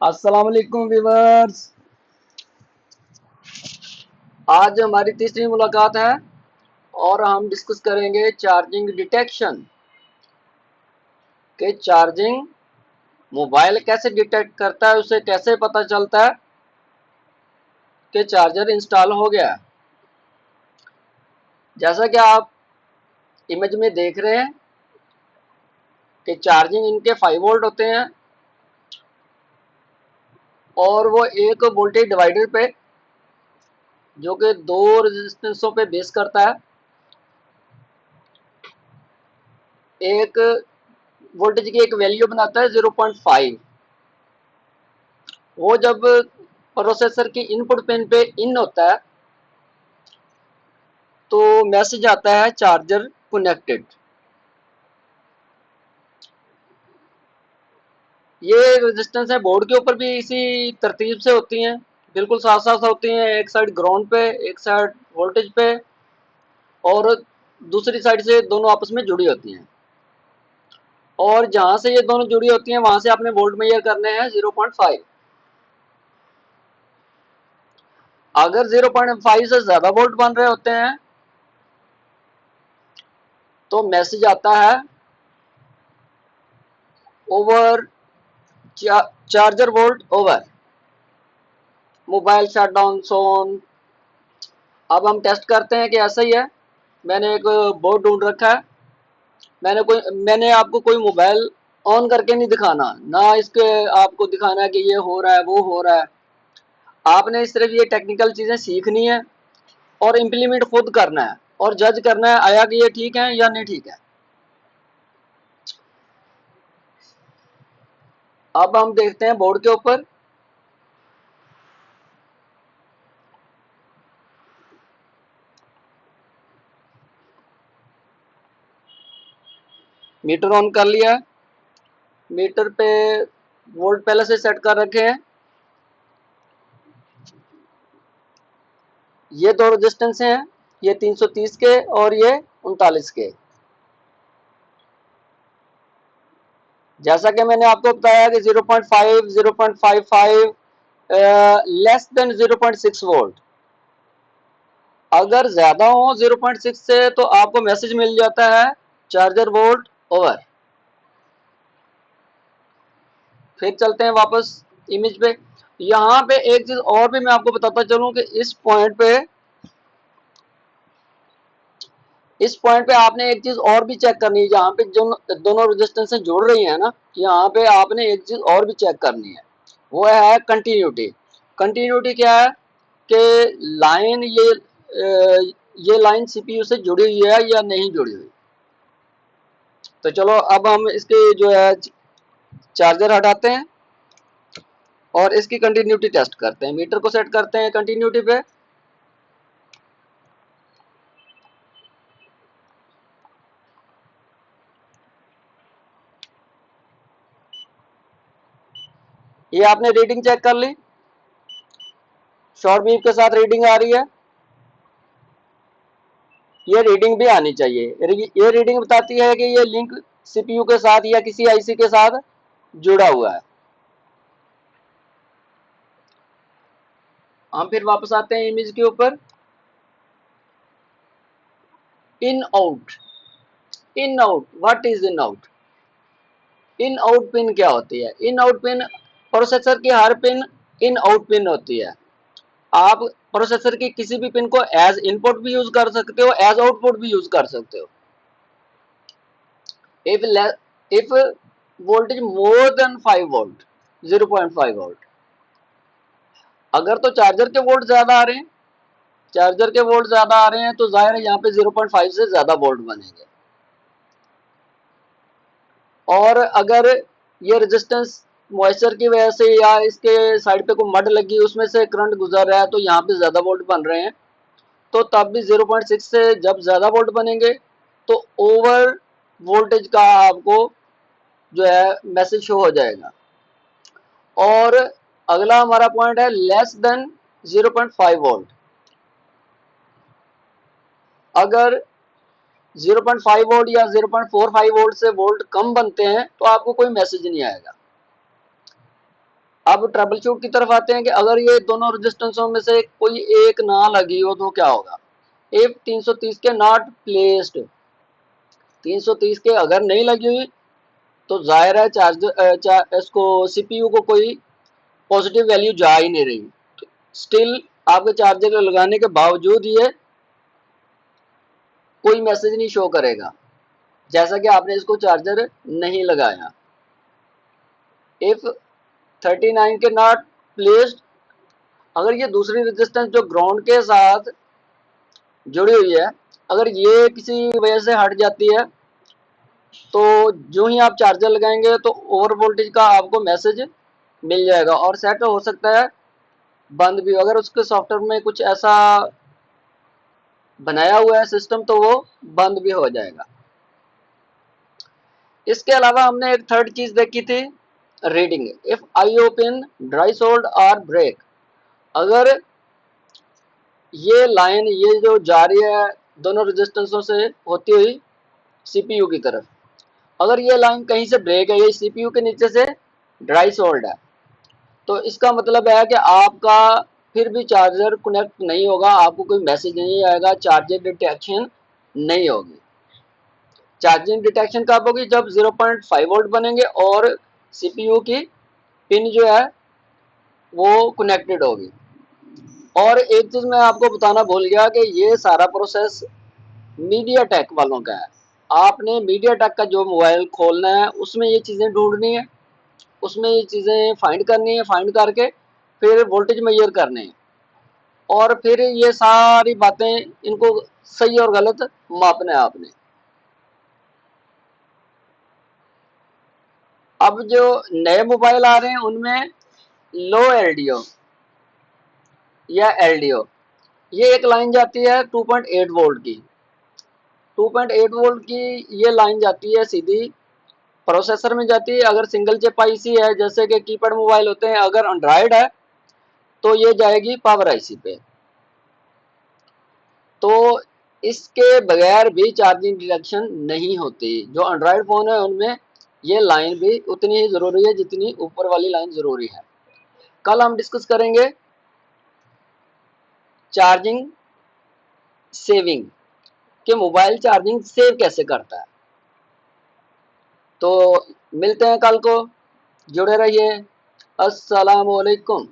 अस्सलाम वालेकुम व्यूअर्स। आज हमारी तीसरी मुलाकात है और हम डिस्कस करेंगे चार्जिंग डिटेक्शन के चार्जिंग मोबाइल कैसे डिटेक्ट करता है, उसे कैसे पता चलता है कि चार्जर इंस्टॉल हो गया है। जैसा कि आप इमेज में देख रहे हैं कि चार्जिंग इनके 5 वोल्ट होते हैं और वो एक वोल्टेज डिवाइडर पे जो कि दो रेजिस्टेंसों पे बेस करता है, एक वोल्टेज की एक वैल्यू बनाता है 0.5। वो जब प्रोसेसर की इनपुट पिन पे इन होता है तो मैसेज आता है चार्जर कनेक्टेड। ये रेजिस्टेंस है बोर्ड के ऊपर भी इसी तरतीब से होती हैं, बिल्कुल साथ साथ होती हैं। एक साइड ग्राउंड पे, एक साइड वोल्टेज पे और दूसरी साइड से दोनों आपस में जुड़ी होती हैं। और जहां से ये दोनों जुड़ी होती हैं वहां से आपने वोल्ट मेजर करने हैं 0.5। अगर 0.5 से ज्यादा वोल्ट बन रहे होते हैं तो मैसेज आता है over, charger volt over, mobile shut down soon. अब हम टेस्ट करते हैं कि ऐसा ही है। मैंने एक बोर्ड ढूंढ रखा है। मैंने आपको कोई मोबाइल ऑन करके नहीं दिखाना, ना इसके आपको दिखाना है कि ये हो रहा है वो हो रहा है। आपने सिर्फ ये टेक्निकल चीजें सीखनी है और इम्प्लीमेंट खुद करना है और जज करना है आया कि ये ठीक है या नहीं ठीक है। अब हम देखते हैं बोर्ड के ऊपर। मीटर ऑन कर लिया है। मीटर पे वोल्ट पहले से सेट कर रखे हैं। ये दो रेजिस्टेंस हैं, ये 330 के और ये 39 के। जैसा कि मैंने आपको बताया कि 0.5 0.55 लेस देन 0.6 वोल्ट। अगर ज्यादा हो 0.6 से तो आपको मैसेज मिल जाता है चार्जर वोल्ट ओवर। फिर चलते हैं वापस इमेज पे। यहाँ पे एक चीज और भी मैं आपको बताता चलूं कि इस पॉइंट पे आपने एक चीज और भी चेक करनी है। जहाँ पे जो दोनों रेजिस्टेंस जुड़ रही है ना, यहाँ पे आपने एक चीज और भी चेक करनी है, वो है कंटिन्यूटी। कंटिन्यूटी क्या है कि लाइन ये लाइन सीपीयू से जुड़ी हुई है या नहीं जुड़ी हुई। तो चलो अब हम इसके जो है चार्जर हटाते हैं और इसकी कंटिन्यूटी टेस्ट करते हैं। मीटर को सेट करते हैं कंटिन्यूटी पे। ये आपने रीडिंग चेक कर ली, शॉर्ट बीप के साथ रीडिंग आ रही है। ये रीडिंग भी आनी चाहिए। ये रीडिंग बताती है कि ये लिंक सीपीयू के साथ या किसी आईसी के साथ जुड़ा हुआ है। हम फिर वापस आते हैं इमेज के ऊपर। In out, in out, what is in out? In out pin क्या होती है? इन आउट पिन, प्रोसेसर की her pin in out pin होती है। आप प्रोसेसर की किसी भी पिन को एज इनपुट भी यूज कर सकते हो, एज आउटपुट भी यूज कर सकते हो। if if voltage more than 5 volt, 0.5 volt, अगर तो चार्जर के वोल्ट ज्यादा आ रहे हैं, चार्जर के वोल्ट ज्यादा आ रहे हैं तो जाहिर है यहाँ पे 0.5 से ज्यादा वोल्ट बनेंगे। और अगर ये रेजिस्टेंस मॉइस्चर की वजह से या इसके साइड पे कोई मड लगी उसमें से करंट गुजर रहा है तो यहाँ पे ज्यादा वोल्ट बन रहे हैं, तो तब भी 0.6 से जब ज्यादा वोल्ट बनेंगे तो ओवर वोल्टेज का आपको जो है मैसेज शो हो जाएगा। और अगला हमारा पॉइंट है लेस देन 0.5 वोल्ट। अगर 0.5 वोल्ट या 0.45 वोल्ट से वोल्ट कम बनते हैं तो आपको कोई मैसेज नहीं आएगा। अब ट्रबल शूट की तरफ आते हैं कि अगर ये दोनों रेजिस्टेंसों में से कोई एक ना लगी हो तो क्या होगा। इफ 330 के नॉट प्लेस्ड, 330 के अगर नहीं लगी हुई तो जाहिर है इसको सीपीयू को कोई पॉजिटिव वैल्यू जा ही नहीं रही। स्टिल आपके चार्जर लगाने के बावजूद ये कोई मैसेज नहीं शो करेगा, जैसा कि आपने इसको चार्जर नहीं लगाया। इफ 39 के नॉट प्लेस्ड, अगर ये दूसरी रेजिस्टेंस जो ग्राउंड के साथ जुड़ी हुई है, अगर ये किसी वजह से हट जाती है तो जो ही आप चार्जर लगाएंगे तो ओवर वोल्टेज का आपको मैसेज मिल जाएगा और सेट हो सकता है बंद भी। अगर उसके सॉफ्टवेयर में कुछ ऐसा बनाया हुआ है सिस्टम तो वो बंद भी हो जाएगा। इसके अलावा हमने एक थर्ड चीज देखी थी, reading. If I open dry sold और ब्रेक, अगर ये लाइन ये जो जा रही है दोनों रेजिस्टेंसों से होती हुई सीपीयू की तरफ, अगर ये लाइन कहीं से ब्रेक है, ये सीपीयू के नीचे से ड्राई सोल्ड है, तो इसका मतलब है कि आपका फिर भी चार्जर कनेक्ट नहीं होगा, आपको कोई मैसेज नहीं आएगा, चार्जर डिटेक्शन नहीं होगी। चार्जिंग डिटेक्शन कब होगी, जब 0.5 वोल्ट बनेंगे और सीपीयू की पिन जो है वो कनेक्टेड होगी। और एक चीज मैं आपको बताना भूल गया कि ये सारा प्रोसेस मीडिया टेक वालों का है। आपने मीडिया टेक का जो मोबाइल खोलना है उसमें ये चीजें ढूंढनी है, उसमें ये चीजें फाइंड करनी है, फाइंड करके फिर वोल्टेज मेजर करने हैं और फिर ये सारी बातें इनको सही और गलत मापना है आपने। अब जो नए मोबाइल आ रहे हैं उनमें लो एलडीओ या एलडीओ, ये एक लाइन जाती है 2.8 वोल्ट की। 2.8 वोल्ट की ये लाइन जाती है सीधी प्रोसेसर में जाती है। अगर सिंगल चिप आईसी है जैसे कि कीपैड मोबाइल होते हैं, अगर एंड्रॉयड है तो ये जाएगी पावर आईसी पे। तो इसके बगैर भी चार्जिंग डिटेक्शन नहीं होती। जो एंड्रॉयड फोन है उनमें ये लाइन भी उतनी ही जरूरी है जितनी ऊपर वाली लाइन जरूरी है। कल हम डिस्कस करेंगे चार्जिंग सेविंग, कि मोबाइल चार्जिंग सेव कैसे करता है। तो मिलते हैं कल को, जुड़े रहिए। अस्सलाम वालेकुम।